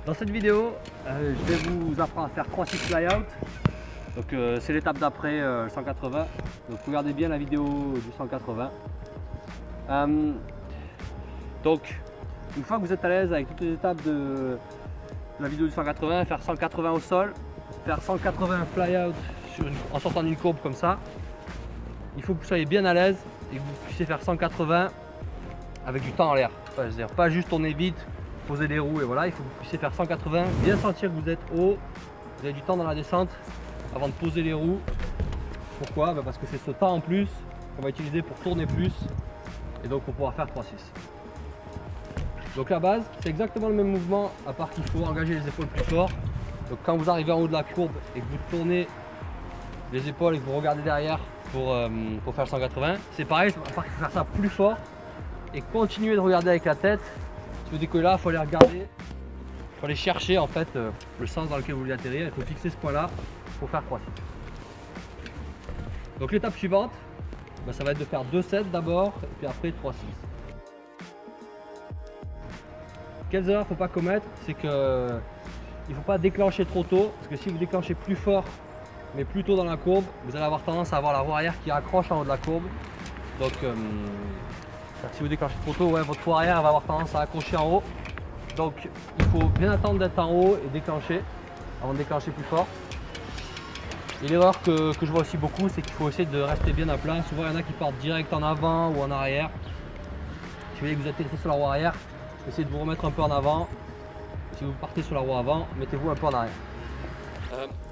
Dans cette vidéo, je vais vous apprendre à faire 3-6 fly-out. Donc c'est l'étape d'après 180. Donc regardez bien la vidéo du 180. Donc une fois que vous êtes à l'aise avec toutes les étapes de la vidéo du 180, faire 180 au sol, faire 180 fly-out en sortant d'une courbe comme ça, il faut que vous soyez bien à l'aise et que vous puissiez faire 180 avec du temps en l'air. Enfin, c'est-à-dire pas juste tourner vite, poser les roues et voilà, il faut que vous puissiez faire 180, bien sentir que vous êtes haut, vous avez du temps dans la descente avant de poser les roues. Pourquoi? Parce que c'est ce temps en plus qu'on va utiliser pour tourner plus et donc pour pouvoir faire 3-6. Donc la base, c'est exactement le même mouvement à part qu'il faut engager les épaules plus fort. Donc quand vous arrivez en haut de la courbe et que vous tournez les épaules et que vous regardez derrière pour faire 180, c'est pareil, à part qu'il faut faire ça plus fort et continuer de regarder avec la tête. Si vous décollez là, il faut aller regarder, il faut aller chercher en fait le sens dans lequel vous voulez atterrir. Il faut fixer ce point là pour faire 3-6. Donc l'étape suivante, ça va être de faire 2 sets d'abord et puis après 3-6. Quelles erreurs il ne faut pas commettre, c'est qu'il ne faut pas déclencher trop tôt, parce que si vous déclenchez plus fort mais plus tôt dans la courbe, vous allez avoir tendance à avoir la roue arrière qui accroche en haut de la courbe. Donc si vous déclenchez trop tôt, ouais, votre roue arrière va avoir tendance à accrocher en haut. Donc il faut bien attendre d'être en haut et déclencher avant de déclencher plus fort. Et l'erreur que je vois aussi beaucoup, c'est qu'il faut essayer de rester bien à plat. Souvent il y en a qui partent direct en avant ou en arrière. Si vous voyez que vous atterrissez sur la roue arrière, essayez de vous remettre un peu en avant. Si vous partez sur la roue avant, mettez-vous un peu en arrière.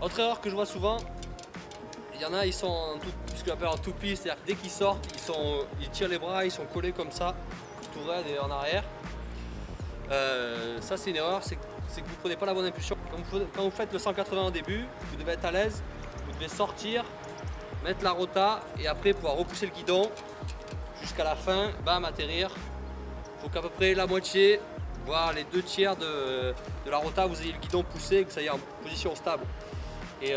Autre erreur que je vois souvent, il y en a, ils sont en tout, ce qu'on appelle en toupie, c'est-à-dire que dès qu'ils sortent, ils tirent les bras, ils sont collés comme ça, tout raide et en arrière. Ça c'est une erreur, c'est que vous ne prenez pas la bonne impulsion. Quand vous faites le 180 au début, vous devez être à l'aise, vous devez sortir, mettre la rota et après pouvoir repousser le guidon jusqu'à la fin, bam, atterrir. Il faut qu'à peu près la moitié, voire les 2 tiers de la rota, vous ayez le guidon poussé, que vous soyez en position stable. Et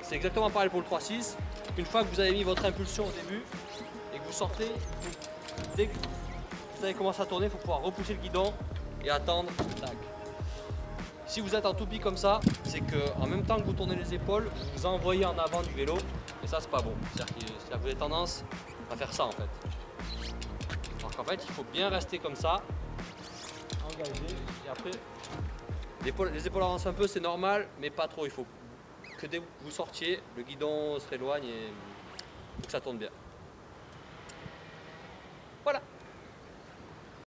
c'est exactement pareil pour le 3-6. Une fois que vous avez mis votre impulsion au début et que vous sortez, dès que vous avez commencé à tourner, il faut pouvoir repousser le guidon et attendre. Tac. Si vous êtes en toupie comme ça, c'est qu'en même temps que vous tournez les épaules, vous vous envoyez en avant du vélo et ça c'est pas bon. C'est-à-dire que vous avez tendance à faire ça en fait. Donc en fait il faut bien rester comme ça, engagé et après les épaules avancent un peu, c'est normal mais pas trop. Il faut que dès que vous sortiez, le guidon se rééloigne et que ça tourne bien.